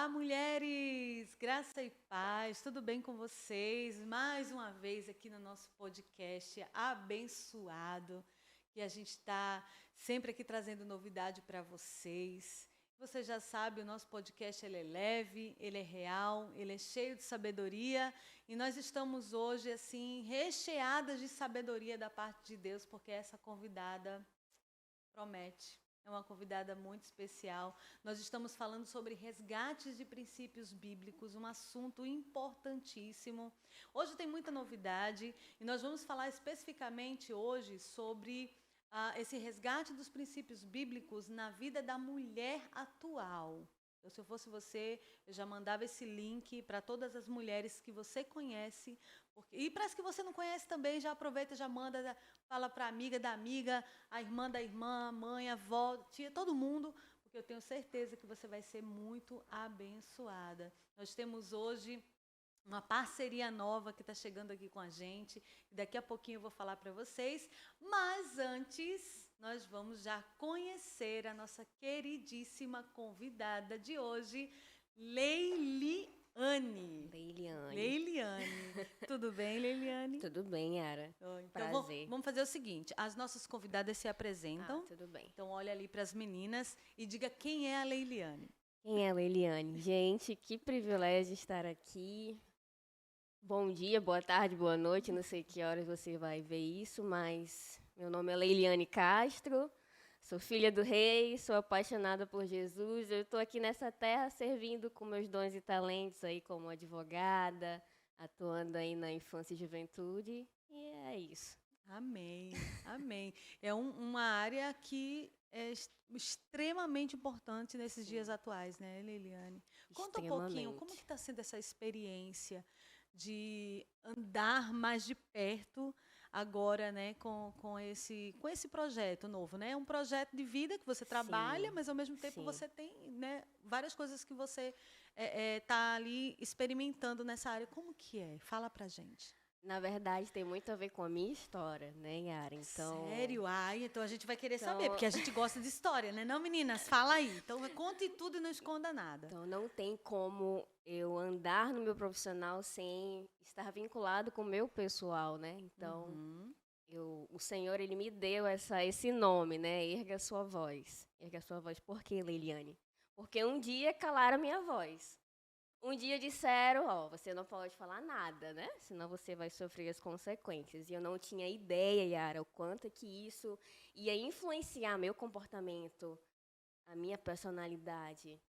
Olá, mulheres! Graça e paz, tudo bem com vocês? Mais uma vez aqui no nosso podcast abençoado, que a gente está sempre aqui trazendo novidade para vocês. Você já sabe, o nosso podcast ele é leve, ele é real, ele é cheio de sabedoria e nós estamos hoje assim recheadas de sabedoria da parte de Deus, porque essa convidada promete. É uma convidada muito especial. Nós estamos falando sobre resgates de princípios bíblicos, um assunto importantíssimo. Hoje tem muita novidade e nós vamos falar especificamente hoje sobre esse resgate dos princípios bíblicos na vida da mulher atual. Então, se eu fosse você, eu já mandava esse link para todas as mulheres que você conhece. E para as que você não conhece também, já aproveita, já manda, fala para a amiga da amiga, a irmã da irmã, a mãe, a avó, tia, todo mundo, porque eu tenho certeza que você vai ser muito abençoada. Nós temos hoje uma parceria nova que está chegando aqui com a gente. Daqui a pouquinho eu vou falar para vocês. Mas antes, nós vamos já conhecer a nossa queridíssima convidada de hoje, Leiliane. Leiliane. Tudo bem, Leiliane? Tudo bem, Yara. Então, Prazer. vamos fazer o seguinte: as nossas convidadas se apresentam. Tudo bem. Então, olha ali para as meninas e diga quem é a Leiliane. Quem é a Leiliane? Gente, que privilégio estar aqui. Bom dia, boa tarde, boa noite. Não sei que horas você vai ver isso, mas meu nome é Leiliane Castro. Sou filha do rei, sou apaixonada por Jesus. Eu estou aqui nessa terra servindo com meus dons e talentos aí como advogada, atuando aí na infância e juventude. E é isso. Amém, amém. É uma área que é extremamente importante nesses dias atuais, né, Leiliane? Conta um pouquinho, como que está sendo essa experiência de andar mais de perto agora, né, com esse projeto novo, né? É um projeto de vida que você trabalha, mas ao mesmo tempo você tem, né, várias coisas que você tá ali experimentando nessa área. Como que é? Fala pra gente. Na verdade, tem muito a ver com a minha história, né, Yara? Então... Sério? Ai, então a gente vai querer saber, porque a gente gosta de história, né? Não, meninas? Fala aí. Então, conte tudo e não esconda nada. Então, não tem como eu andar no meu profissional sem estar vinculado com o meu pessoal, né? Então, o Senhor, Ele me deu esse nome, né? Erga a sua voz. Erga a sua voz. Por quê, Leiliane? Porque um dia calaram a minha voz. Um dia disseram, você não pode falar nada, né? Senão você vai sofrer as consequências. E eu não tinha ideia, Yara, o quanto que isso ia influenciar meu comportamento, a minha personalidade,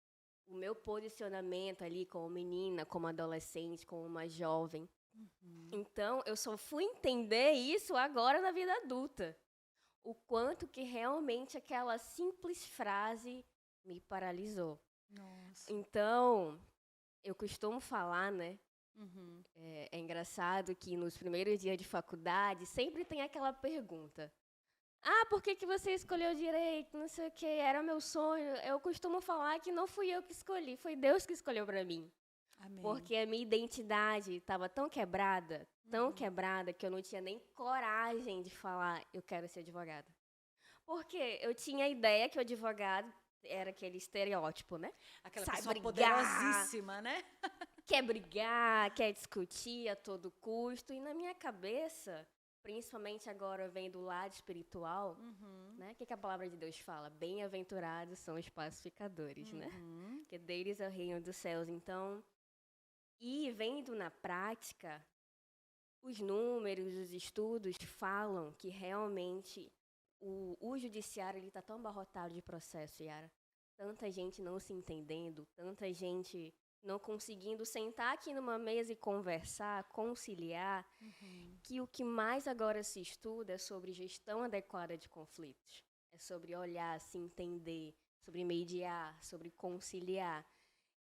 o meu posicionamento ali como menina, como adolescente, como uma jovem. Então, eu só fui entender isso agora na vida adulta. O quanto que realmente aquela simples frase me paralisou. Nossa. Então... Eu costumo falar, né? É engraçado que nos primeiros dias de faculdade sempre tem aquela pergunta. Por que você escolheu direito? Não sei o quê, era meu sonho. Eu costumo falar que não fui eu que escolhi, foi Deus que escolheu para mim. Amém. Porque a minha identidade estava tão quebrada, que eu não tinha nem coragem de falar, eu quero ser advogada. Porque eu tinha a ideia que o advogado era aquele estereótipo, né? Aquela pessoa poderosíssima, né? Quer brigar, quer discutir a todo custo. E na minha cabeça, principalmente agora vem do lado espiritual, né? O que a palavra de Deus fala? Bem-aventurados são os pacificadores, né? Porque deles é o reino dos céus. Então, e vendo na prática, os números, os estudos falam que realmente o judiciário está tão abarrotado de processo, Yara. Tanta gente não se entendendo, tanta gente não conseguindo sentar aqui numa mesa e conversar, conciliar, que o que mais agora se estuda é sobre gestão adequada de conflitos. É sobre olhar, se entender, sobre mediar, sobre conciliar.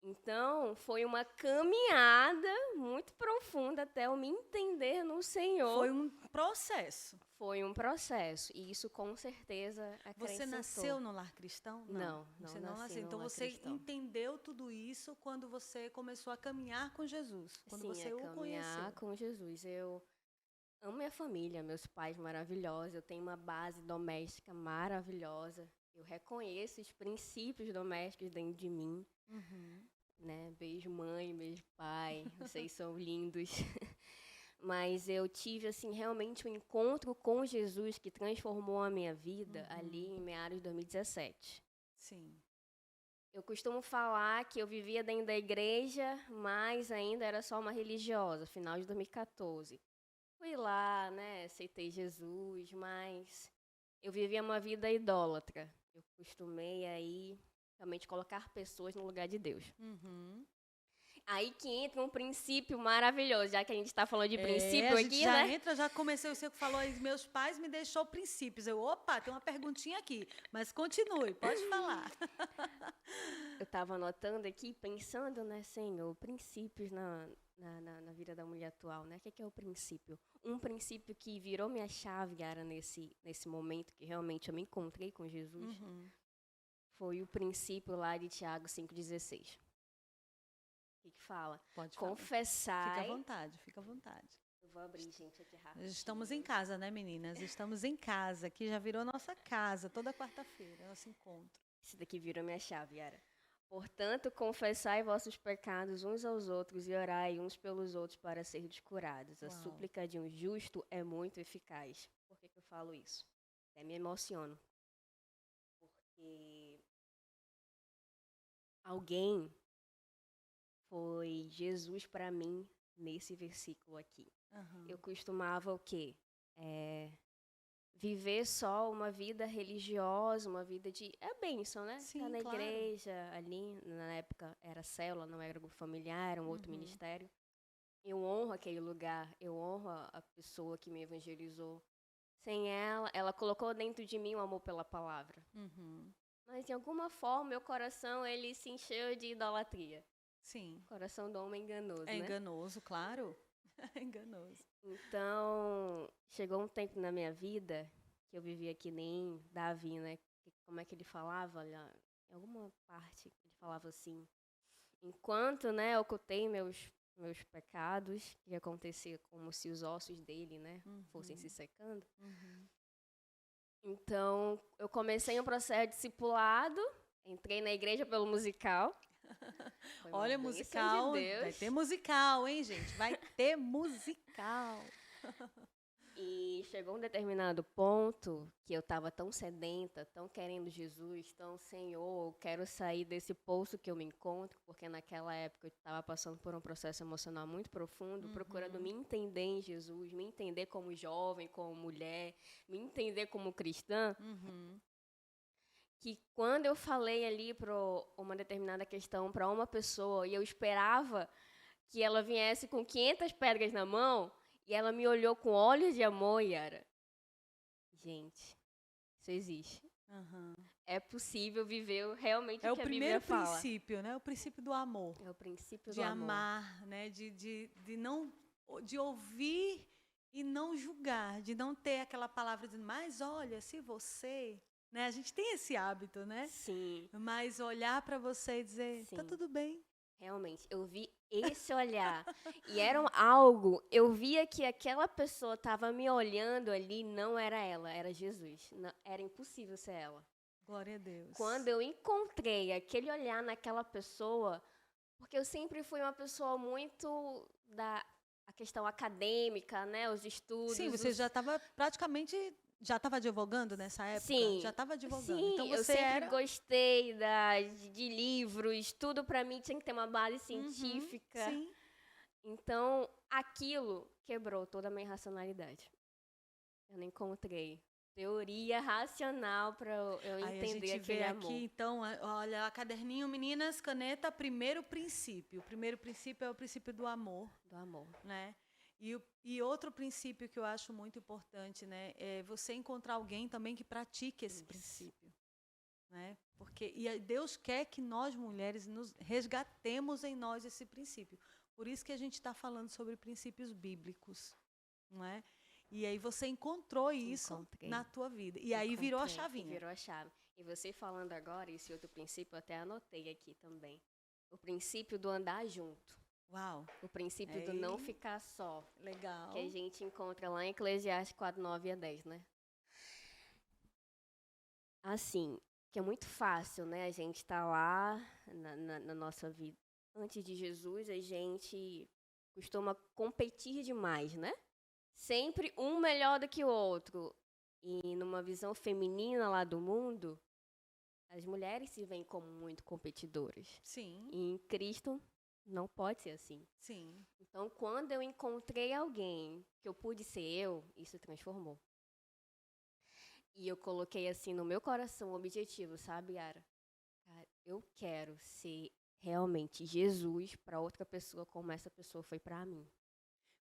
Então, foi uma caminhada muito profunda até eu me entender no Senhor. Foi um processo. Foi um processo. E isso, com certeza, acrescentou. Você nasceu no lar cristão? Não, você não nasceu. Então, você entendeu tudo isso quando você começou a caminhar com Jesus? Quando você o conheceu? Caminhar com Jesus. Eu amo minha família, meus pais maravilhosos. Eu tenho uma base doméstica maravilhosa. Eu reconheço os princípios domésticos dentro de mim. né? Beijo mãe, beijo pai, vocês são lindos. Mas eu tive, assim, realmente um encontro com Jesus que transformou a minha vida ali em meados de 2017. Sim. Eu costumo falar que eu vivia dentro da igreja, mas ainda era só uma religiosa, final de 2014. Fui lá, né, aceitei Jesus, mas eu vivia uma vida idólatra. Eu costumei aí realmente colocar pessoas no lugar de Deus. Aí que entra um princípio maravilhoso, já que a gente está falando de princípio a gente aqui, já né? entra, já comecei, você falou aí, meus pais me deixou princípios. Opa, tem uma perguntinha aqui, mas continue, pode falar. Eu estava anotando aqui, pensando, né, Senhor, princípios na vida da mulher atual, né? O que é o princípio? Um princípio que virou minha chave, era nesse momento que realmente eu me encontrei com Jesus, foi o princípio lá de Tiago 5,16. O que fala? Pode falar. Confessai. Fica à vontade, fica à vontade. Eu vou abrir, gente, aqui rápido. Estamos em casa, né, meninas? Estamos em casa, que já virou nossa casa, toda quarta-feira, nosso encontro. Esse daqui virou minha chave, Yara. Portanto, confessai vossos pecados uns aos outros e orai uns pelos outros para serdes curados. A súplica de um justo é muito eficaz. Por que eu falo isso? Até me emociono. Porque alguém foi Jesus para mim nesse versículo aqui. Eu costumava o quê? Viver só uma vida religiosa, uma vida de... É bênção, né? Sim, tá na claro. igreja, ali, na época era célula, não era grupo familiar, era um outro ministério. Eu honro aquele lugar, eu honro a pessoa que me evangelizou. Sem ela, ela colocou dentro de mim o amor pela palavra. Mas, de alguma forma, meu coração, ele se encheu de idolatria. Sim. O coração do homem é enganoso, né? É enganoso, claro. É enganoso. Então, chegou um tempo na minha vida que eu vivia que nem Davi, né? Como é que ele falava? Olha, em alguma parte ele falava assim: enquanto, né, ocultei meus pecados, que acontecia como se os ossos dele, né, fossem se secando. Então, eu comecei um processo de discipulado, entrei na igreja pelo musical. Olha, musical, de vai ter musical, hein, gente? Vai ter musical. E chegou um determinado ponto que eu estava tão sedenta, tão querendo Jesus, tão, Senhor, eu quero sair desse poço que eu me encontro, porque naquela época eu estava passando por um processo emocional muito profundo, procurando me entender em Jesus, me entender como jovem, como mulher, me entender como cristã. Que quando eu falei ali para uma determinada questão para uma pessoa e eu esperava que ela viesse com 500 pedras na mão, e ela me olhou com olhos de amor, Yara. Gente, isso existe. É possível viver realmente o que a Bíblia fala. É o primeiro princípio, né? O princípio do amor. É o princípio do amor. De amar, né? De ouvir e não julgar, de não ter aquela palavra dizendo, mas olha, se você... Né? A gente tem esse hábito, né? Sim. Mas olhar para você e dizer, tá tudo bem. Realmente, eu vi esse olhar. E era algo, eu via que aquela pessoa estava me olhando ali, não era ela, era Jesus. Não, era impossível ser ela. Glória a Deus. Quando eu encontrei aquele olhar naquela pessoa, porque eu sempre fui uma pessoa muito a questão acadêmica, né, os estudos. Sim, você já estava praticamente... Já estava advogando nessa época? Sim. Já estava advogando. Sim, então, você eu sempre gostei de livros, tudo para mim tinha que ter uma base científica. Sim. Então, aquilo quebrou toda a minha racionalidade. Eu não encontrei teoria racional para eu entender aquele amor. Aqui, então, olha, caderninho, meninas, caneta, primeiro princípio. O primeiro princípio é o princípio do amor. Do amor. Né? E outro princípio que eu acho muito importante, né, é você encontrar alguém também que pratique esse princípio, né? Porque Deus quer que nós mulheres nos resgatemos em nós esse princípio. Por isso que a gente está falando sobre princípios bíblicos, não é? E aí você encontrou isso na tua vida. E aí virou a chavinha. Virou a chave. E você falando agora, esse outro princípio, eu até anotei aqui também. O princípio do andar junto. Uau. O princípio do não ficar só. Legal. Que a gente encontra lá em Eclesiastes 4:9-10, né? Assim, que é muito fácil, né? A gente tá lá na nossa vida, antes de Jesus, a gente costuma competir demais, né? Sempre um melhor do que o outro. E numa visão feminina lá do mundo, as mulheres se veem como muito competidoras. Sim. E em Cristo não pode ser assim. Sim. Então, quando eu encontrei alguém que eu pude ser eu, isso transformou. E eu coloquei assim no meu coração o objetivo, sabe, Yara? Cara, eu quero ser realmente Jesus para outra pessoa como essa pessoa foi para mim.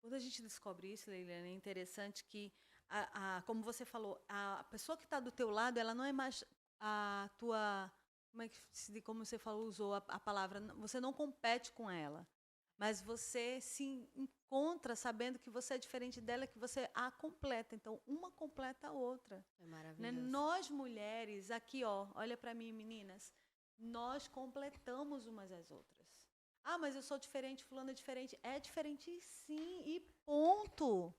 Quando a gente descobre isso, Leiliane, é interessante que, como você falou, a pessoa que está do teu lado, ela não é mais a tua, como você falou, usou a palavra, você não compete com ela, mas você se encontra sabendo que você é diferente dela, que você a completa. Então, uma completa a outra. É Né? maravilhoso. Nós, mulheres, aqui, ó, olha para mim, meninas, nós completamos umas às outras. Ah, mas eu sou diferente, fulano é diferente. É diferente sim, e ponto.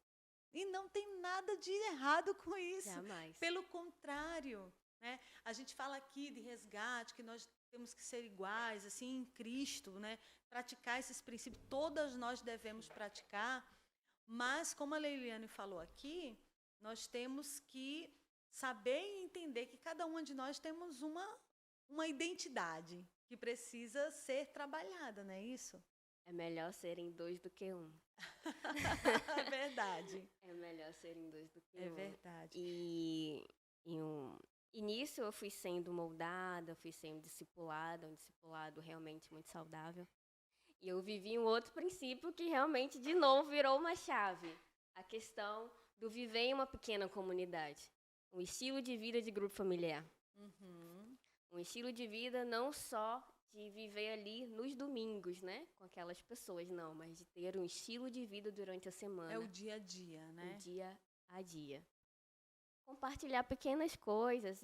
E não tem nada de errado com isso. Jamais. Pelo contrário, né? A gente fala aqui de resgate, que nós temos que ser iguais, assim, em Cristo, né? Praticar esses princípios, todas nós devemos praticar, mas, como a Leiliane falou aqui, nós temos que saber e entender que cada uma de nós temos uma identidade que precisa ser trabalhada, não é isso? É melhor serem dois do que um. É verdade. É melhor serem dois do que um. É verdade. E nisso eu fui sendo moldada, fui sendo discipulada, um discipulado realmente muito saudável. E eu vivi um outro princípio que realmente, de novo, virou uma chave. A questão do viver em uma pequena comunidade. Um estilo de vida de grupo familiar. Uhum. Um estilo de vida não só de viver ali nos domingos, né? Com aquelas pessoas, não. Mas de ter um estilo de vida durante a semana. É o dia a dia, né? O dia a dia. Compartilhar pequenas coisas.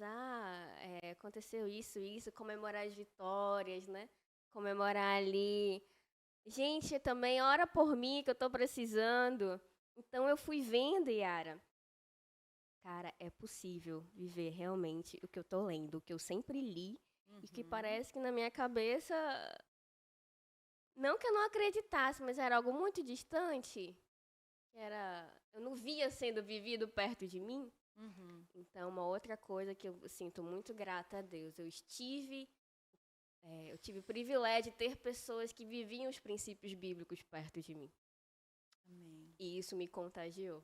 Aconteceu isso. Comemorar as vitórias, né? Comemorar ali. Gente, também ora por mim que eu tô precisando. Então eu fui vendo, Yara. Cara, é possível viver realmente o que eu tô lendo, o que eu sempre li. E que parece que na minha cabeça, não que eu não acreditasse, mas era algo muito distante. Eu não via sendo vivido perto de mim. Uhum. Então, uma outra coisa que eu sinto muito grata a Deus, eu tive o privilégio de ter pessoas que viviam os princípios bíblicos perto de mim. Amém. E isso me contagiou.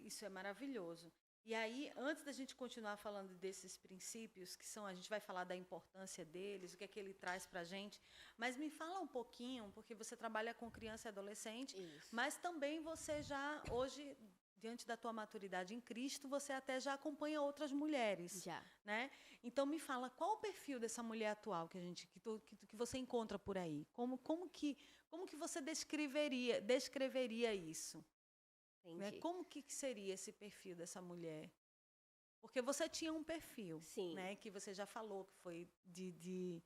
Isso é maravilhoso. E aí, antes da gente continuar falando desses princípios, a gente vai falar da importância deles, o que é que ele traz para a gente, mas me fala um pouquinho, porque você trabalha com criança e adolescente, Isso. mas também você já, hoje, diante da tua maturidade em Cristo, você até já acompanha outras mulheres. Já. Né? Então, me fala, qual o perfil dessa mulher atual que você encontra por aí? Como que você descreveria isso? Né? Como que seria esse perfil dessa mulher? Porque você tinha um perfil, Sim. Né? Que você já falou, que foi de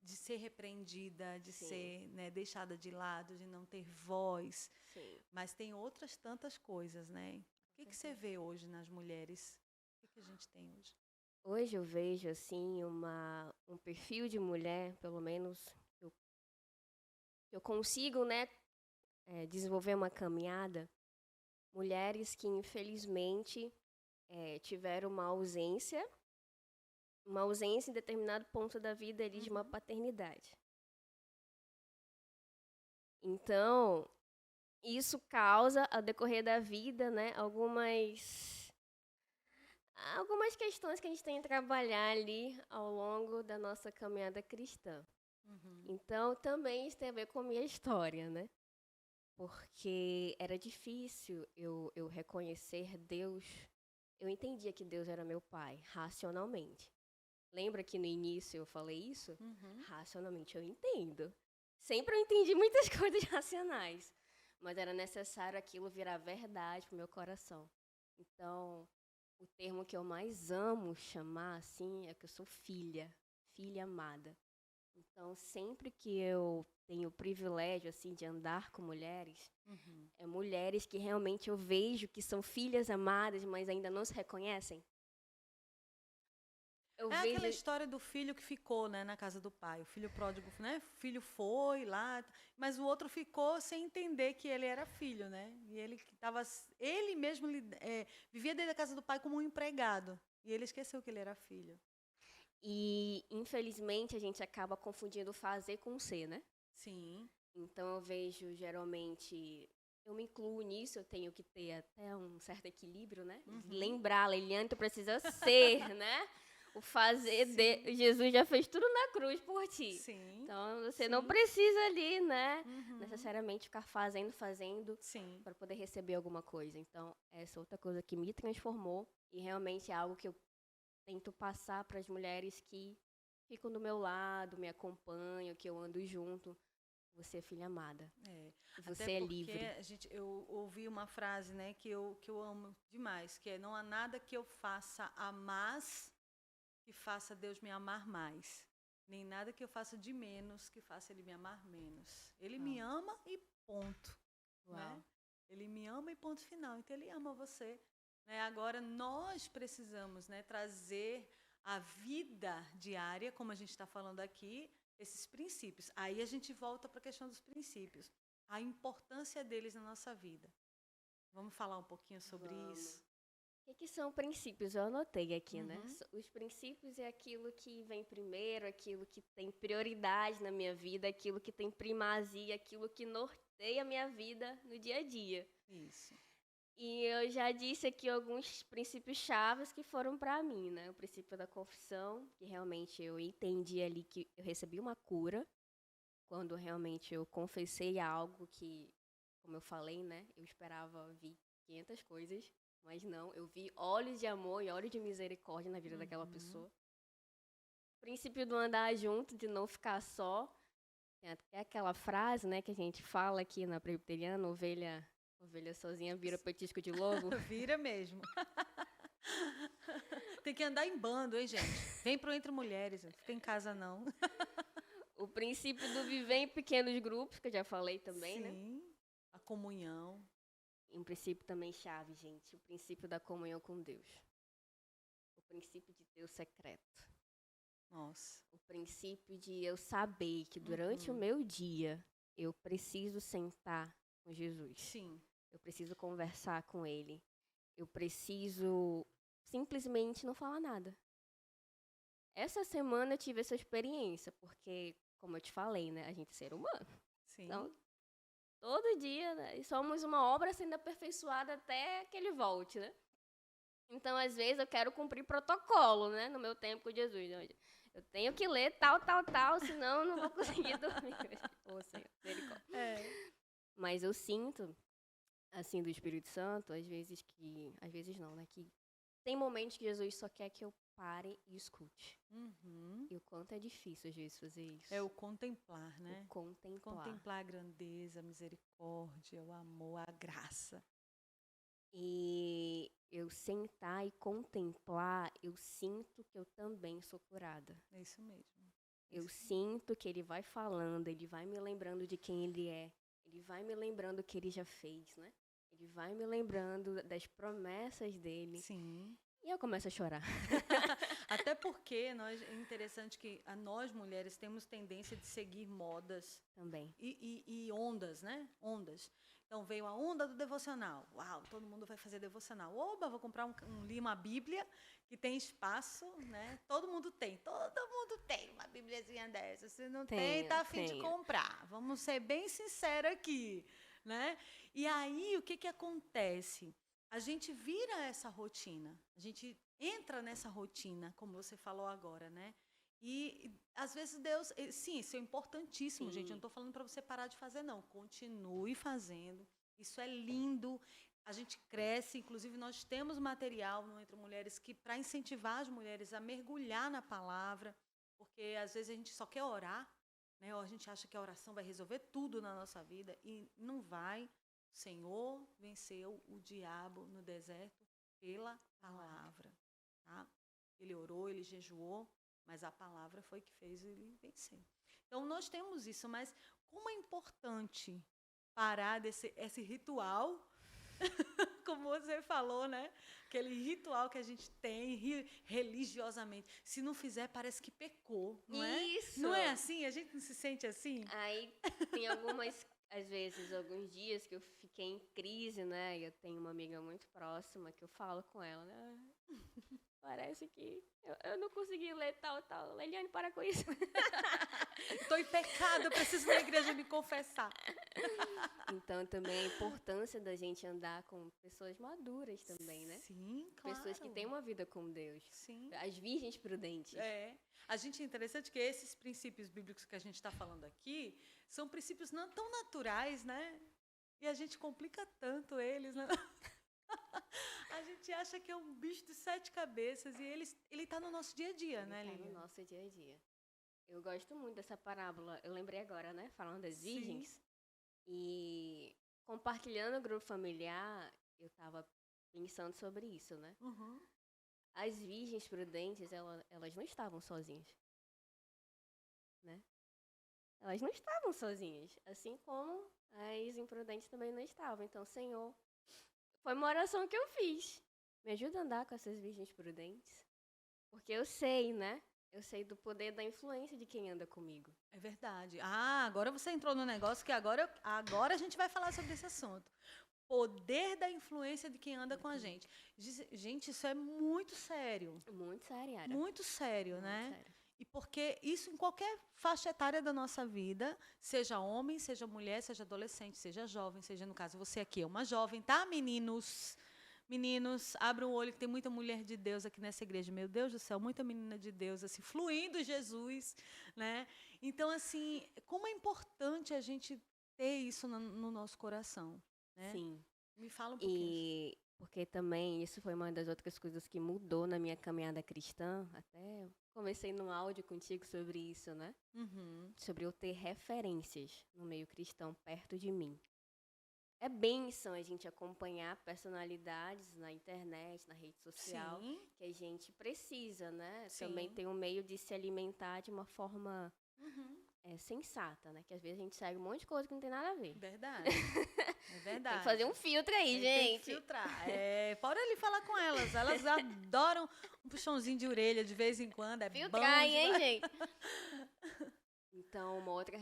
ser repreendida, de Sim. ser, né, deixada de lado, de não ter voz. Sim. Mas tem outras tantas coisas, né? O que você vê hoje nas mulheres? O que a gente tem hoje? Hoje eu vejo, assim, um perfil de mulher, pelo menos, eu consigo, né, desenvolver uma caminhada. Mulheres que, infelizmente, tiveram uma ausência em determinado ponto da vida ali de uma paternidade. Então, isso causa, ao decorrer da vida, né, algumas questões que a gente tem que trabalhar ali ao longo da nossa caminhada cristã. Então, também isso tem a ver com a minha história, né? Porque era difícil eu reconhecer Deus. Eu entendia que Deus era meu pai, racionalmente. Lembra que no início eu falei isso? Racionalmente eu entendo. Sempre eu entendi muitas coisas racionais. Mas era necessário aquilo virar verdade pro meu coração. Então, o termo que eu mais amo chamar, assim, é que eu sou filha amada. Então, sempre que eu tenho o privilégio, assim, de andar com mulheres, mulheres que realmente eu vejo que são filhas amadas, mas ainda não se reconhecem. Eu É vejo... aquela história do filho que ficou, né, na casa do pai. O filho pródigo, né? O filho foi lá, mas o outro ficou sem entender que ele era filho, né? E ele mesmo vivia dentro da casa do pai como um empregado. E ele esqueceu que ele era filho. E, infelizmente, a gente acaba confundindo fazer com ser, né? Sim. Então, eu vejo, geralmente, eu me incluo nisso, eu tenho que ter até um certo equilíbrio, né? Lembrar, Liliane, tu precisa ser, né? O fazer de... Jesus já fez tudo na cruz por ti. Sim. Então, você não precisa ali, né? Uhum. Necessariamente ficar fazendo Sim. para poder receber alguma coisa. Então, essa outra coisa que me transformou e realmente é algo que eu tento passar para as mulheres que ficam do meu lado, me acompanham, que eu ando junto. Você é filha amada. Você Até é porque livre. eu ouvi uma frase, né, que eu amo demais, que é: não há nada que eu faça a mais que faça Deus me amar mais, nem nada que eu faça de menos que faça Ele me amar menos. Ele me ama e ponto. Né? Ele me ama e ponto final. Então Ele ama você. Né? Agora nós precisamos, né, trazer a vida diária, como a gente está falando aqui, esses princípios. Aí a gente volta para a questão dos princípios, a importância deles na nossa vida. Vamos falar um pouquinho sobre isso? O que são princípios? Eu anotei aqui, né? Os princípios é aquilo que vem primeiro, aquilo que tem prioridade na minha vida, aquilo que tem primazia, aquilo que norteia a minha vida no dia a dia. Isso. E eu já disse aqui alguns princípios chaves que foram para mim, né? O princípio da confissão, que realmente eu entendi ali que eu recebi uma cura, quando realmente eu confessei algo que, como eu falei, né? Eu esperava ouvir 500 coisas, mas não, eu vi olhos de amor e olhos de misericórdia na vida daquela pessoa. O princípio do andar junto, de não ficar só. Tem até aquela frase, né, que a gente fala aqui na presbiteriana, ovelha sozinha vira petisco de lobo. Vira mesmo. Tem que andar em bando, hein, gente? Vem pro Entre Mulheres, não fica em casa, não. O princípio do viver em pequenos grupos, que eu já falei também, né? Sim, a comunhão. E um princípio também chave, gente, o princípio da comunhão com Deus. O princípio de Deus secreto. Nossa. O princípio de eu saber que durante o meu dia eu preciso sentar com Jesus. Sim. Eu preciso conversar com Ele. Eu preciso simplesmente não falar nada. Essa semana eu tive essa experiência, porque, como eu te falei, né, a gente é ser humano. Sim. Então, todo dia, né, somos uma obra sendo aperfeiçoada até que Ele volte, né? Então, às vezes, eu quero cumprir protocolo, né, no meu tempo com Jesus. Eu tenho que ler tal, senão eu não vou conseguir dormir. Ô, Senhor, misericórdia. Mas eu sinto, assim, do Espírito Santo, às vezes não, né, que tem momentos que Jesus só quer que eu pare e escute. E o quanto é difícil, às vezes, fazer isso. É o contemplar, né? O contemplar. Contemplar a grandeza, a misericórdia, o amor, a graça. E eu sentar e contemplar, eu sinto que eu também sou curada. É isso mesmo. Eu sinto que Ele vai falando, Ele vai me lembrando de quem Ele é. Ele vai me lembrando o que Ele já fez, né? Ele vai me lembrando das promessas dEle. Sim. E eu começo a chorar. Até porque é interessante que nós, mulheres, temos tendência de seguir modas. Também. E ondas, né? Ondas. Então, veio a onda do devocional. Uau, todo mundo vai fazer devocional. Oba, vou comprar uma Bíblia que tem espaço, né? Todo mundo tem uma Bíbliazinha dessa. Se não tem, tá a fim de comprar. Vamos ser bem sinceros aqui, né? E aí, o que acontece? A gente vira essa rotina. A gente entra nessa rotina, como você falou agora, né? E, às vezes, Deus... Sim, isso é importantíssimo, gente. Eu não estou falando para você parar de fazer, não. Continue fazendo. Isso é lindo. A gente cresce. Inclusive, nós temos material no Entre Mulheres para incentivar as mulheres a mergulhar na palavra. Porque, às vezes, a gente só quer orar, né? Ou a gente acha que a oração vai resolver tudo na nossa vida. E não vai. O Senhor venceu o diabo no deserto pela palavra. Tá? Ele orou, ele jejuou. Mas a palavra foi que fez ele vencer. Então, nós temos isso, mas como é importante parar esse ritual, como você falou, né? Aquele ritual que a gente tem religiosamente. Se não fizer, parece que pecou, não é? Isso! Não é assim? A gente não se sente assim? Aí tem às vezes, alguns dias que eu fiquei em crise, né? E eu tenho uma amiga muito próxima que eu falo com ela, né? Parece que eu não consegui ler tal. Leiliane, para com isso. Estou em pecado, eu preciso na igreja me confessar. Então, também a importância da gente andar com pessoas maduras também, né? Sim, claro. Pessoas que têm uma vida com Deus. Sim. As virgens prudentes. A gente é interessante que esses princípios bíblicos que a gente está falando aqui são princípios não tão naturais, né? E a gente complica tanto eles, né? A gente acha que é um bicho de 7 cabeças e ele está no nosso dia a dia, né, Lilian? No nosso dia a dia. Eu gosto muito dessa parábola. Eu lembrei agora, né? Falando das virgens. E compartilhando o grupo familiar, eu estava pensando sobre isso, né? Uhum. As virgens prudentes, elas não estavam sozinhas, né? Elas não estavam sozinhas, assim como as imprudentes também não estavam. Então, Senhor, foi uma oração que eu fiz. Me ajuda a andar com essas virgens prudentes, porque eu sei, né? Eu sei do poder da influência de quem anda comigo. É verdade. Agora você entrou no negócio que agora a gente vai falar sobre esse assunto. Poder da influência de quem anda com a gente. Gente, isso é muito sério. Muito sério, Yara. Muito sério, né? Muito sério. E porque isso em qualquer faixa etária da nossa vida, seja homem, seja mulher, seja adolescente, seja jovem, seja, no caso, você aqui é uma jovem, tá, meninos? Meninos, abram o olho que tem muita mulher de Deus aqui nessa igreja. Meu Deus do céu, muita menina de Deus, assim, fluindo Jesus, né? Então, assim, como é importante a gente ter isso no nosso coração, né? Sim. Me fala um pouquinho. E porque também isso foi uma das outras coisas que mudou na minha caminhada cristã. Até comecei num áudio contigo sobre isso, né? Uhum. Sobre eu ter referências no meio cristão perto de mim. É bênção a gente acompanhar personalidades na internet, na rede social, Sim. que a gente precisa, né? Sim. Também tem um meio de se alimentar de uma forma Uhum. sensata, né? Que às vezes a gente segue um monte de coisa que não tem nada a ver. Verdade. É verdade. Tem que fazer um filtro aí, gente. Tem que filtrar. Pode ali falar com elas. Elas adoram um puxãozinho de orelha de vez em quando. Filtrar, bom hein, gente? Então, uma outra...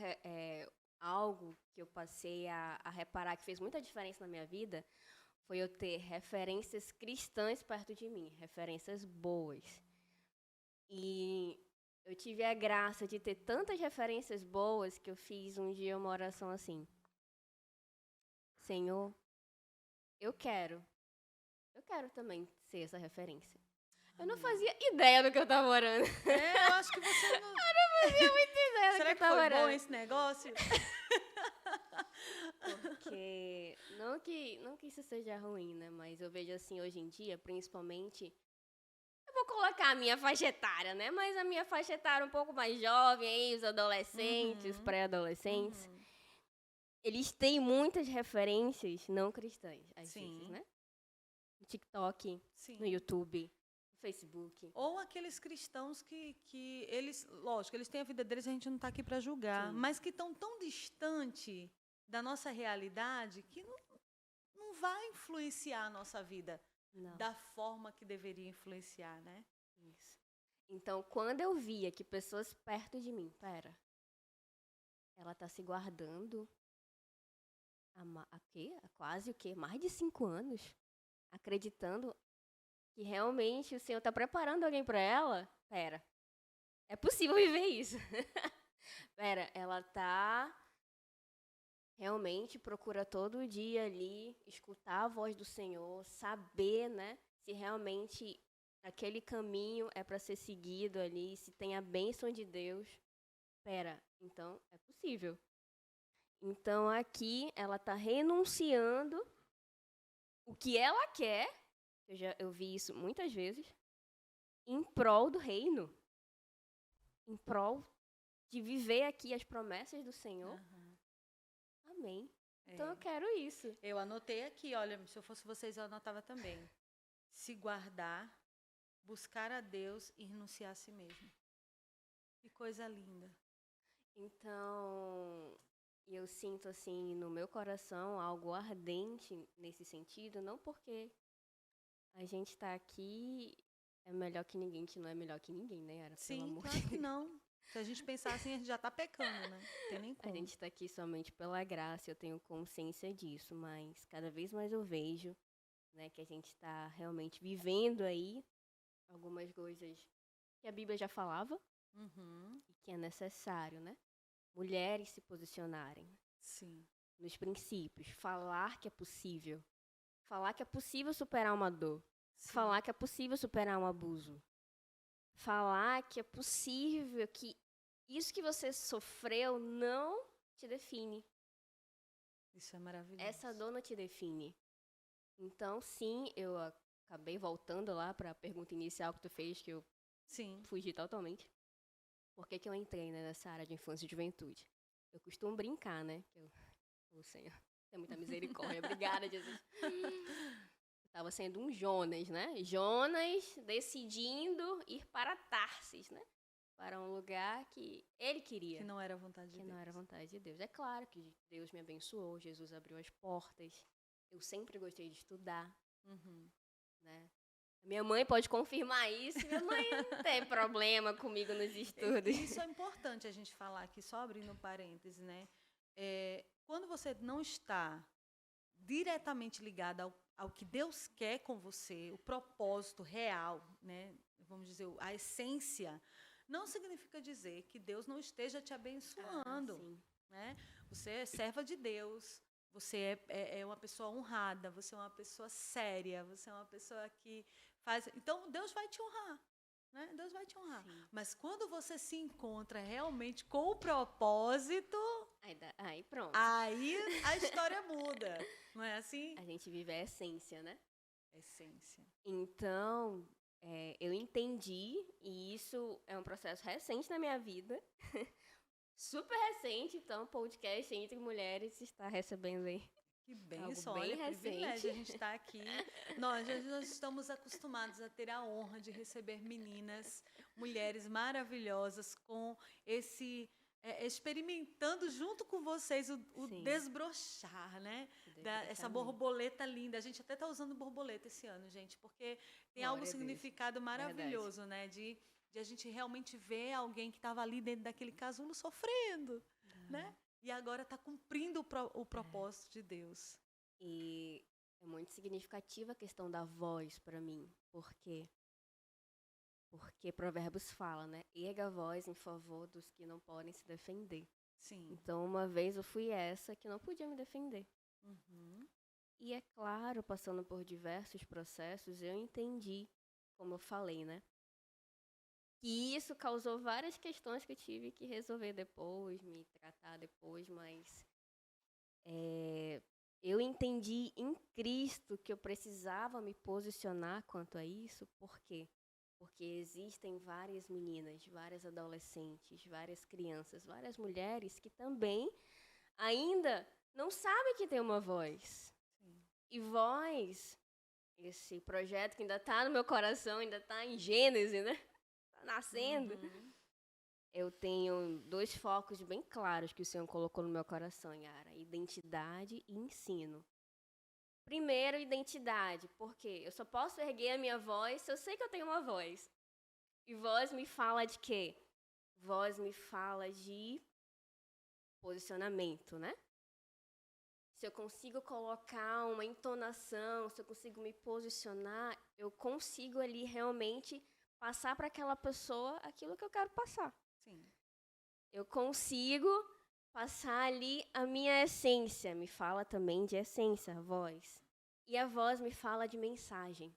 algo que eu passei a reparar que fez muita diferença na minha vida foi eu ter referências cristãs perto de mim. Referências boas. E eu tive a graça de ter tantas referências boas que eu fiz um dia uma oração assim. Senhor, eu quero também ser essa referência. Eu não fazia ideia do que eu estava orando. Eu acho que você não... Eu não fazia muita ideia do que eu estava orando. Será que foi bom esse negócio? Porque, não que isso seja ruim, né? Mas eu vejo assim, hoje em dia, principalmente... Eu vou colocar a minha faixa etária, né? Mas a minha faixa etária um pouco mais jovem, aí, os adolescentes, os pré-adolescentes... Eles têm muitas referências não cristãs, às vezes, né? No TikTok, no YouTube, no Facebook. Ou aqueles cristãos que eles, lógico, eles têm a vida deles, a gente não está aqui para julgar, mas que estão tão distante da nossa realidade que não vai influenciar a nossa vida da forma que deveria influenciar, né? Isso. Então, quando eu via que pessoas perto de mim, ela está se guardando... Há quase mais de 5 anos, acreditando que realmente o Senhor está preparando alguém para ela. É possível viver isso. Ela está realmente procura todo dia ali escutar a voz do Senhor, saber, né, se realmente aquele caminho é para ser seguido ali, se tem a bênção de Deus. Então é possível. Então, aqui, ela está renunciando o que ela quer, eu vi isso muitas vezes, em prol do reino. Em prol de viver aqui as promessas do Senhor. Amém. Então, eu quero isso. Eu anotei aqui, olha, se eu fosse vocês, eu anotava também. Se guardar, buscar a Deus e renunciar a si mesmo. Que coisa linda. Então... E eu sinto, assim, no meu coração algo ardente nesse sentido, não porque a gente tá aqui é melhor que ninguém, que não é melhor que ninguém, né, Yara? Pelo Sim, amor claro de que Deus. não. Se a gente pensar assim, a gente já está pecando, né? Não tem nem A como. gente tá aqui somente pela graça, eu tenho consciência disso, mas cada vez mais eu vejo, né, que a gente tá realmente vivendo aí algumas coisas que a Bíblia já falava Uhum, e que é necessário, né? Mulheres se posicionarem sim. nos princípios, falar que é possível. Falar que é possível superar uma dor. Sim. Falar que é possível superar um abuso. Falar que é possível que isso que você sofreu não te define. Isso é maravilhoso. Essa dor não te define. Então, sim, eu acabei voltando lá para a pergunta inicial que tu fez, que eu Sim. fugi totalmente. Por que que eu entrei, né, nessa área de infância e juventude? Eu costumo brincar, né? O Senhor tem muita misericórdia. Obrigada, Jesus. Eu estava sendo um Jonas, né? Jonas decidindo ir para Tarsis, né? Para um lugar que ele queria. Que não era a vontade de Que Deus. não era a vontade de Deus. É claro que Deus me abençoou, Jesus abriu as portas. Eu sempre gostei de estudar, Uhum. né? Minha mãe pode confirmar isso. Minha mãe não tem problema comigo nos estudos. E isso é importante a gente falar aqui, só abrindo um parêntese, né? Quando você não está diretamente ligado ao que Deus quer com você, o propósito real, né? Vamos dizer, a essência, não significa dizer que Deus não esteja te abençoando, Sim. né? Você é serva de Deus, você é uma pessoa honrada, você é uma pessoa séria, você é uma pessoa que faz... Então, Deus vai te honrar. Né? Deus vai te honrar. Sim. Mas quando você se encontra realmente com o propósito, Aí pronto. aí a história muda. Não é assim? A gente vive a essência, né? Essência. Então, eu entendi, e isso é um processo recente na minha vida. Super recente, então, podcast Entre Mulheres está recebendo aí. Que Algo bênção, bem olha, recente. privilégio a gente estar aqui. Nós estamos acostumados a ter a honra de receber meninas, mulheres maravilhosas com esse experimentando junto com vocês o Sim. desbrochar, né? Essa borboleta linda. A gente até está usando borboleta esse ano, gente, porque tem Glória algo a Deus. significado maravilhoso, né? De a gente realmente ver alguém que estava ali dentro daquele casulo sofrendo, né? E agora está cumprindo o propósito de Deus. E é muito significativa a questão da voz para mim. Por quê? Porque Provérbios fala, né? Erga a voz em favor dos que não podem se defender. Sim. Então, uma vez eu fui essa que não podia me defender. Uhum. E é claro, passando por diversos processos, eu entendi, como eu falei, né? Que isso causou várias questões que eu tive que resolver depois, me tratar depois, mas eu entendi em Cristo que eu precisava me posicionar quanto a isso. Por quê? Porque existem várias meninas, várias adolescentes, várias crianças, várias mulheres que também ainda não sabem que tem uma voz. Sim. E voz, esse projeto que ainda está no meu coração, ainda está em Gênesis, né? Está nascendo. Uhum. Eu tenho 2 focos bem claros que o Senhor colocou no meu coração, Yara: identidade e ensino. Primeiro, identidade, porque eu só posso erguer a minha voz se eu sei que eu tenho uma voz. E voz me fala de quê? Voz me fala de posicionamento, né? Se eu consigo colocar uma entonação, se eu consigo me posicionar, eu consigo ali realmente passar para aquela pessoa aquilo que eu quero passar. Sim. Eu consigo passar ali a minha essência. Me fala também de essência, a voz. E a voz me fala de mensagem.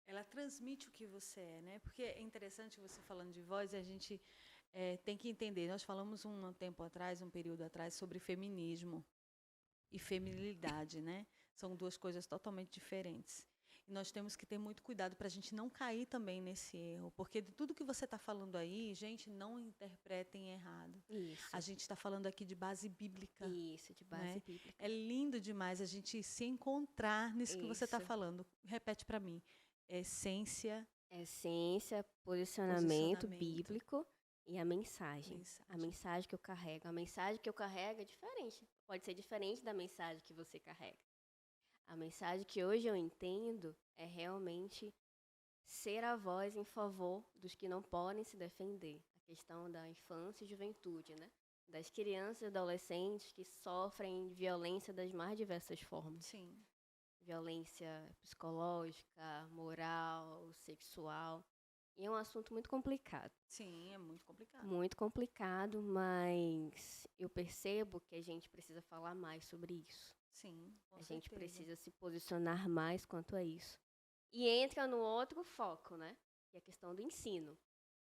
Ela transmite o que você é, né? Porque é interessante você falando de voz, a gente tem que entender. Nós falamos um tempo atrás, um período atrás, sobre feminismo e feminilidade, né? São 2 coisas totalmente diferentes. E nós temos que ter muito cuidado para a gente não cair também nesse erro, porque de tudo que você está falando aí, gente, não interpretem errado. Isso. A gente está falando aqui de base bíblica. Isso, de base né? bíblica. É lindo demais a gente se encontrar nisso que você está Isso. falando. Repete para mim. Essência, Essência, posicionamento bíblico e a mensagem. A mensagem que eu carrego. A mensagem que eu carrego é diferente. Pode ser diferente da mensagem que você carrega. A mensagem que hoje eu entendo é realmente ser a voz em favor dos que não podem se defender. A questão da infância e juventude, né? Das crianças e adolescentes que sofrem violência das mais diversas formas. Sim. Violência psicológica, moral, sexual. E é um assunto muito complicado. Sim, é muito complicado. Muito complicado, mas eu percebo que a gente precisa falar mais sobre isso. Sim, com A certeza. gente precisa se posicionar mais quanto a isso. E entra no outro foco, né? Que é a questão do ensino.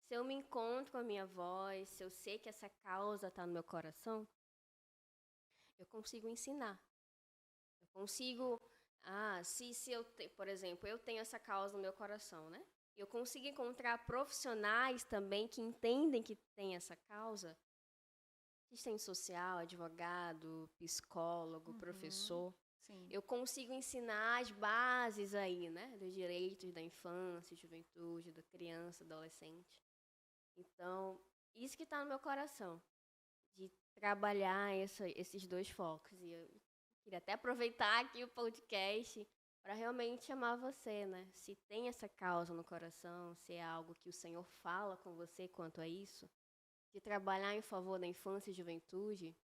Se eu me encontro com a minha voz, se eu sei que essa causa está no meu coração, eu consigo ensinar. Eu consigo... se eu, por exemplo, eu tenho essa causa no meu coração, né? Eu consigo encontrar profissionais também que entendem que tem essa causa. Assistente social, advogado, psicólogo, professor. Sim. Eu consigo ensinar as bases aí, né? Dos direitos da infância, juventude, da criança, adolescente. Então, isso que está no meu coração. De trabalhar esses dois focos. E eu queria até aproveitar aqui o podcast para realmente chamar você, né? Se tem essa causa no coração, se é algo que o Senhor fala com você quanto a isso, de trabalhar em favor da infância e juventude,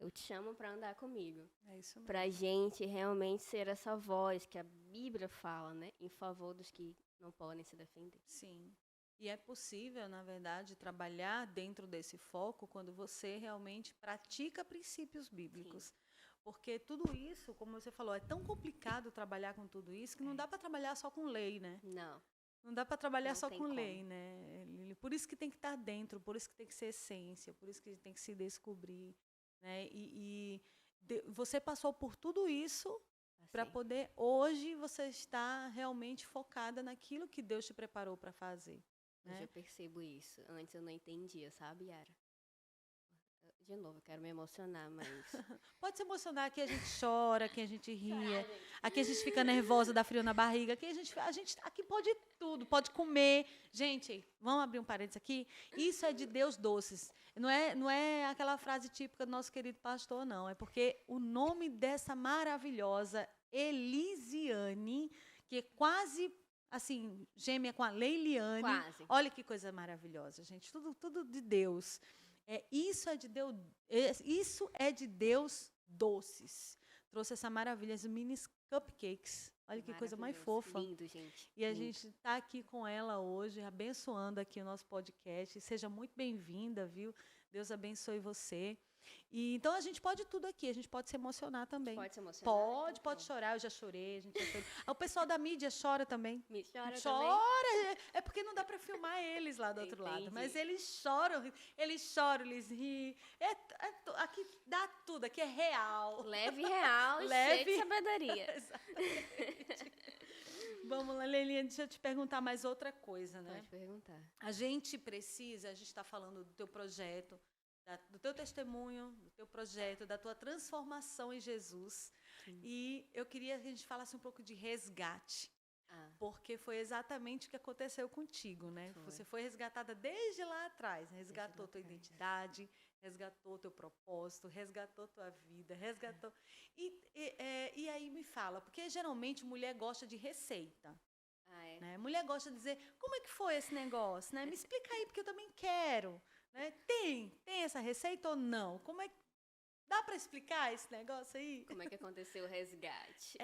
eu te chamo para andar comigo. É isso mesmo. Para a gente realmente ser essa voz que a Bíblia fala, né? Em favor dos que não podem se defender. Sim. E é possível, na verdade, trabalhar dentro desse foco quando você realmente pratica princípios bíblicos. Sim. Porque tudo isso, como você falou, é tão complicado trabalhar com tudo isso que não dá para trabalhar só com lei, né? Não. Não dá para trabalhar só com como. lei, né? Por isso que tem que estar dentro, por isso que tem que ser essência, por isso que tem que se descobrir, né? Você passou por tudo isso para poder, hoje, você estar realmente focada naquilo que Deus te preparou para fazer. Hoje né? eu percebo isso. Antes eu não entendia, sabe, Yara? De novo, eu quero me emocionar, mas... Pode se emocionar, aqui a gente chora, aqui a gente ri, aqui a gente fica nervosa, dá frio na barriga, aqui a gente aqui pode tudo, pode comer. Gente, vamos abrir um parênteses aqui? Isso é de Deus doces. Não é aquela frase típica do nosso querido pastor, não. É porque o nome dessa maravilhosa Elisiane, que é quase... assim, gêmea com a Leiliane. Quase. Olha que coisa maravilhosa, gente. Tudo de Deus. Isso é de Deus doces. Trouxe essa maravilha, as mini cupcakes. Olha que coisa mais fofa. Lindo, gente. E a gente está aqui com ela hoje, abençoando aqui o nosso podcast. Seja muito bem-vinda, viu? Deus abençoe você. Então a gente pode tudo aqui, a gente pode se emocionar também. Pode se emocionar? Pode chorar, eu já chorei, a gente já chorou. O pessoal da mídia chora também. Chora também? É porque não dá para filmar eles lá do outro lado, mas eles choram, eles riem. Aqui dá tudo, aqui é real. Leve e real, cheio de sabedoria. Exatamente. Vamos lá, Leilinha, deixa eu te perguntar mais outra coisa, né? Pode perguntar. A gente está falando do teu projeto, do teu testemunho, do teu projeto, da tua transformação em Jesus. Sim. E eu queria que a gente falasse um pouco de resgate. Porque foi exatamente o que aconteceu contigo, né? Você foi resgatada desde lá atrás, resgatou tua identidade, resgatou teu propósito, resgatou tua vida, resgatou... E aí me fala, porque geralmente mulher gosta de receita. Né? Mulher gosta de dizer, como é que foi esse negócio? Né? Me explica aí, porque eu também quero. Né? Tem essa receita ou não? Como é que... Dá para explicar esse negócio aí? Como é que aconteceu o resgate?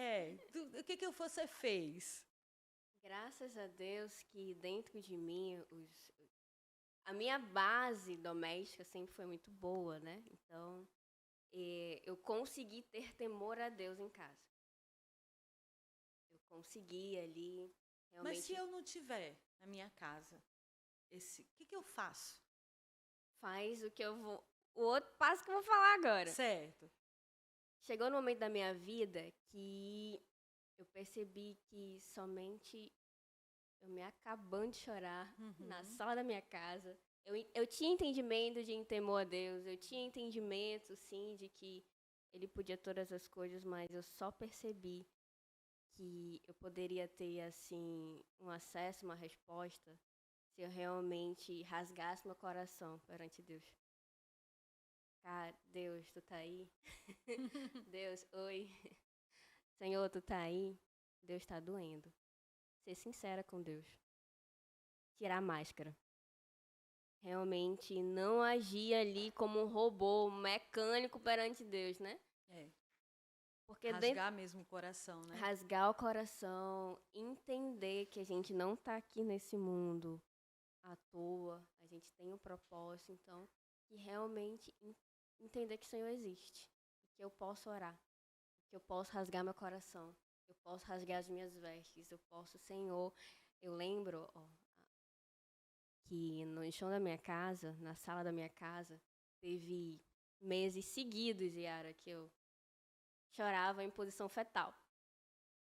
O que você fez? Graças a Deus que dentro de mim, a minha base doméstica sempre foi muito boa, né? Então, eu consegui ter temor a Deus em casa. Eu consegui ali, realmente... Mas se eu não tiver na minha casa, o que eu faço? Faz o outro passo que eu vou falar agora. Certo. Chegou no momento da minha vida que eu percebi que somente eu me acabando de chorar na sala da minha casa. Eu tinha entendimento de temor a Deus, eu tinha entendimento, sim, de que Ele podia todas as coisas, mas eu só percebi que eu poderia ter, assim, um acesso, uma resposta, se eu realmente rasgasse meu coração perante Deus. Cara, Deus, tu tá aí? Deus, oi. Senhor, tu tá aí? Deus tá doendo. Ser sincera com Deus. Tirar a máscara. Realmente não agir ali como um robô, um mecânico perante Deus, né? É. Porque Rasgar mesmo o coração, né? rasgar o coração, entender que a gente não tá aqui nesse mundo à toa, a gente tem um propósito, então, e realmente entender que o Senhor existe, que eu posso orar, que eu posso rasgar meu coração, eu posso rasgar as minhas vestes, eu posso, Senhor, eu lembro, que no chão da minha casa, na sala da minha casa, teve meses seguidos, Yara, que eu chorava em posição fetal,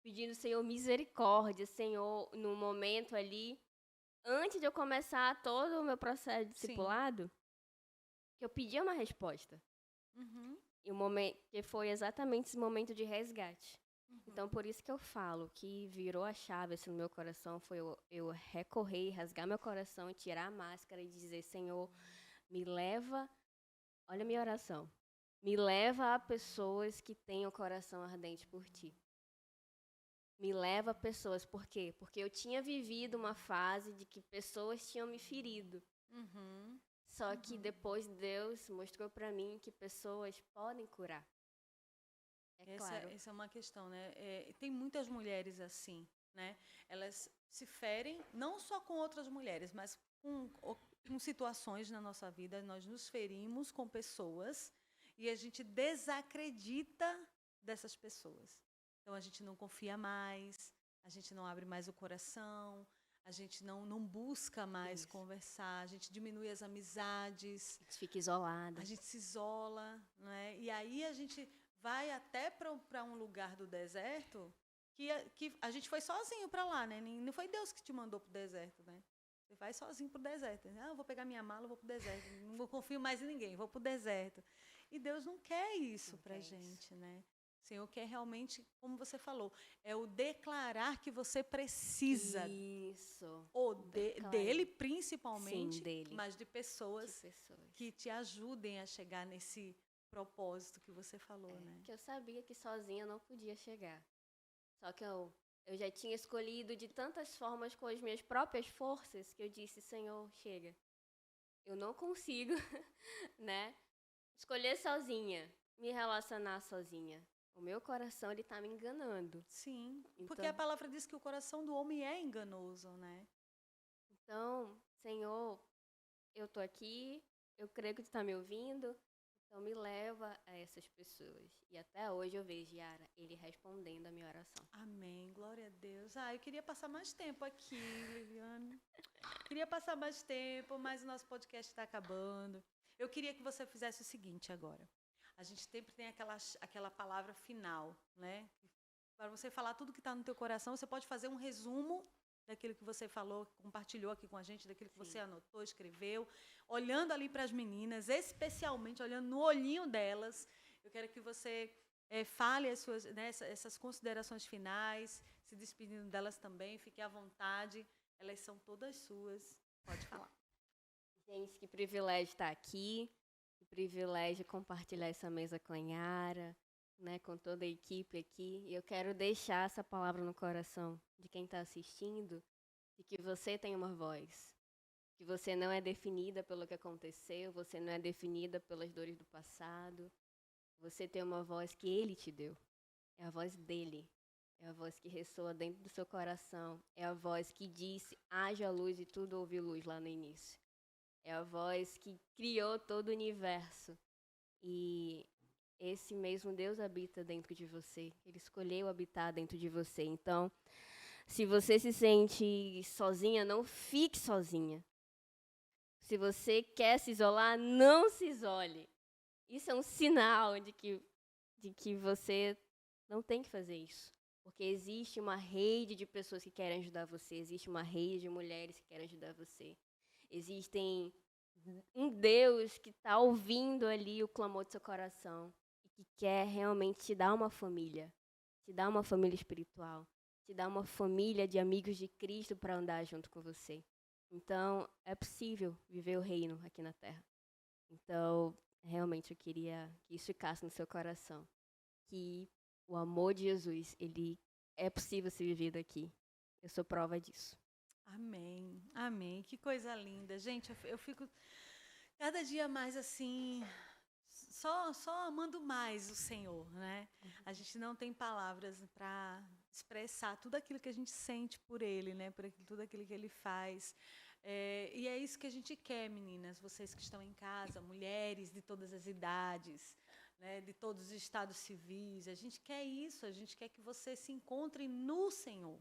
pedindo, Senhor, misericórdia, Senhor, no momento ali, antes de eu começar todo o meu processo de discipulado, que eu pedia uma resposta. Uhum. E o momento, que foi exatamente esse momento de resgate. Então, por isso que eu falo que virou a chave assim, no meu coração, foi eu recorrer, rasgar meu coração, tirar a máscara e dizer, Senhor, me leva, olha a minha oração, me leva a pessoas que têm o coração ardente por Ti. Me leva a pessoas, por quê? Porque eu tinha vivido uma fase de que pessoas tinham me ferido. Uhum. Só que depois Deus mostrou pra mim que pessoas podem curar. Claro. Essa é uma questão, né? Tem muitas mulheres assim, né? Elas se ferem, não só com outras mulheres, mas com situações na nossa vida. Nós nos ferimos com pessoas e a gente desacredita dessas pessoas. Então, a gente não confia mais, a gente não abre mais o coração, a gente não busca mais conversar, a gente diminui as amizades. A gente fica isolada. A gente se isola, né? E aí a gente vai até para um lugar do deserto que a gente foi sozinho para lá, né? Não foi Deus que te mandou para o deserto, né? Você vai sozinho para o deserto. Eu vou pegar minha mala, vou para o deserto. Não confio mais em ninguém, vou para o deserto. E Deus não quer isso para a gente, né? O Senhor quer realmente, como você falou, é o declarar que você precisa. Isso. Ou dele, principalmente, sim, dele. mas de pessoas que te ajudem a chegar nesse propósito que você falou, né? Que eu sabia que sozinha eu não podia chegar. Só que eu já tinha escolhido de tantas formas com as minhas próprias forças que eu disse, Senhor, chega. Eu não consigo, né? Escolher sozinha, me relacionar sozinha. O meu coração, ele tá me enganando. Sim, porque a palavra diz que o coração do homem é enganoso, né? Então, Senhor, eu tô aqui, eu creio que tu tá me ouvindo, então me leva a essas pessoas. E até hoje eu vejo, Yara, ele respondendo a minha oração. Amém, glória a Deus. Eu queria passar mais tempo aqui, Liliane. Queria passar mais tempo, mas o nosso podcast está acabando. Eu queria que você fizesse o seguinte agora. A gente sempre tem aquela palavra final, né? Para você falar tudo que está no teu coração, você pode fazer um resumo daquilo que você falou, compartilhou aqui com a gente, daquilo que você anotou, escreveu, olhando ali para as meninas, especialmente olhando no olhinho delas. Eu quero que você fale as suas, né, essas considerações finais, se despedindo delas também, fique à vontade, elas são todas suas. Pode falar. Gente, que privilégio estar aqui, que privilégio compartilhar essa mesa com a Yara, né, com toda a equipe aqui. E eu quero deixar essa palavra no coração de quem está assistindo, de que você tem uma voz, que você não é definida pelo que aconteceu, você não é definida pelas dores do passado, você tem uma voz que Ele te deu, é a voz dEle, é a voz que ressoa dentro do seu coração, é a voz que disse, haja luz e tudo houve luz lá no início. É a voz que criou todo o universo. E esse mesmo Deus habita dentro de você. Ele escolheu habitar dentro de você. Então, se você se sente sozinha, não fique sozinha. Se você quer se isolar, não se isole. Isso é um sinal de que você não tem que fazer isso. Porque existe uma rede de pessoas que querem ajudar você. Existe uma rede de mulheres que querem ajudar você. Existem um Deus que está ouvindo ali o clamor do seu coração e que quer realmente te dar uma família espiritual, te dar uma família de amigos de Cristo para andar junto com você. Então, é possível viver o reino aqui na Terra. Então, realmente eu queria que isso ficasse no seu coração. Que o amor de Jesus, ele é possível ser vivido aqui. Eu sou prova disso. Amém, amém. Que coisa linda. Gente, eu fico cada dia mais assim, só amando mais o Senhor, né? A gente não tem palavras para expressar tudo aquilo que a gente sente por Ele, né? Tudo aquilo que Ele faz. E é isso que a gente quer, meninas, vocês que estão em casa, mulheres de todas as idades, né? De todos os estados civis. A gente quer isso, a gente quer que vocês se encontrem no Senhor.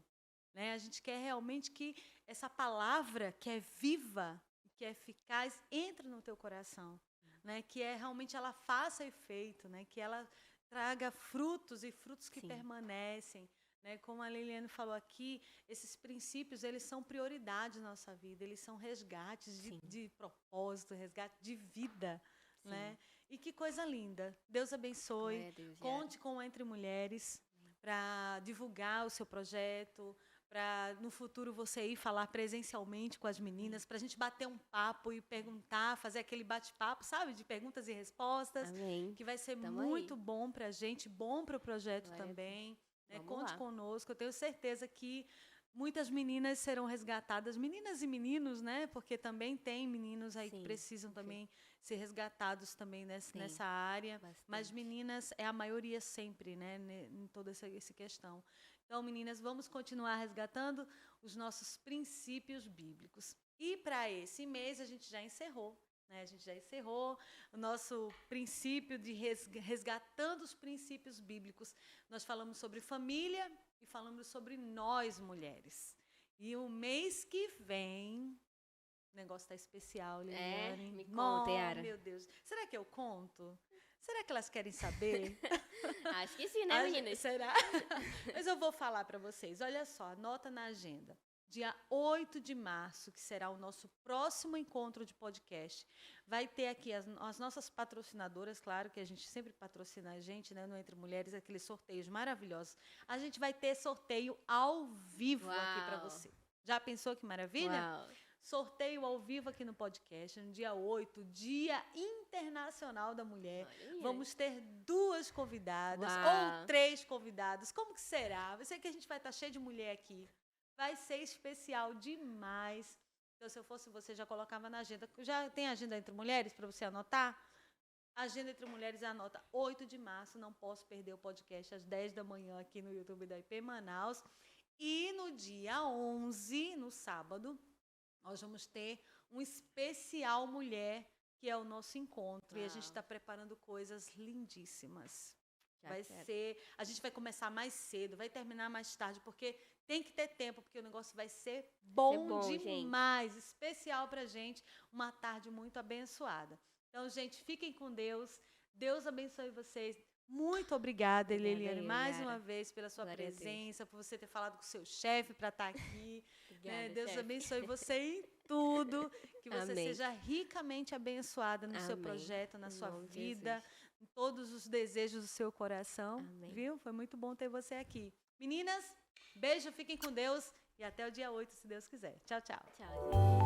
Né? A gente quer realmente que essa palavra que é viva, que é eficaz, entre no teu coração. Né? Que realmente ela faça efeito, né? Que ela traga frutos e frutos que permanecem. Né? Como a Liliane falou aqui, esses princípios eles são prioridade na nossa vida, eles são resgates de propósito, resgate de vida. Né? E que coisa linda. Deus abençoe. Conte com Entre Mulheres para divulgar o seu projeto, para no futuro você ir falar presencialmente com as meninas, para a gente bater um papo e perguntar, fazer aquele bate-papo, sabe, de perguntas e respostas, que vai ser muito bom para a gente, bom para o projeto também. Né? Conte conosco, eu tenho certeza que muitas meninas serão resgatadas, meninas e meninos, né? Porque também tem meninos aí que precisam também ser resgatados também nessa área. Bastante. Mas meninas é a maioria sempre, né? Em toda essa questão. Então, meninas, vamos continuar resgatando os nossos princípios bíblicos. E para esse mês a gente já encerrou. Né? A gente já encerrou o nosso princípio de resgatando os princípios bíblicos. Nós falamos sobre família e falamos sobre nós, mulheres. E o mês que vem, o negócio está especial, Liliane. Me conta, Yara. Meu Deus. Será que eu conto? Será que elas querem saber? Acho que sim, né, meninas? Será? Mas eu vou falar para vocês. Olha só, anota na agenda. Dia 8 de março, que será o nosso próximo encontro de podcast, vai ter aqui as nossas patrocinadoras, claro que a gente sempre patrocina a gente, né, no Entre Mulheres, aqueles sorteios maravilhosos. A gente vai ter sorteio ao vivo aqui para você. Já pensou que maravilha? Uau. Sorteio ao vivo aqui no podcast, no dia 8, Dia Internacional da Mulher. Vamos ter 2 convidadas ou 3 convidados. Como que será? Vai ser que a gente vai estar cheio de mulher aqui. Vai ser especial demais. Então, se eu fosse você, já colocava na agenda. Já tem agenda Entre Mulheres para você anotar? Agenda Entre Mulheres, anota. 8 de março, não posso perder o podcast às 10 da manhã aqui no YouTube da IP Manaus. E no dia 11, no sábado, nós vamos ter um especial mulher, que é o nosso encontro. E a gente está preparando coisas lindíssimas. A gente vai começar mais cedo, vai terminar mais tarde, porque tem que ter tempo, porque o negócio vai ser bom demais, gente. Especial pra gente, uma tarde muito abençoada. Então, gente, fiquem com Deus. Deus abençoe vocês. Muito obrigada, Liliane, mais uma vez pela sua presença, por você ter falado com o seu chefe para estar aqui. Obrigada, Deus abençoe você em tudo, que você seja ricamente abençoada no seu projeto, na sua vida, em todos os desejos do seu coração. Viu? Foi muito bom ter você aqui. Meninas, beijo, fiquem com Deus e até o dia 8, se Deus quiser. Tchau, tchau. Tchau, gente.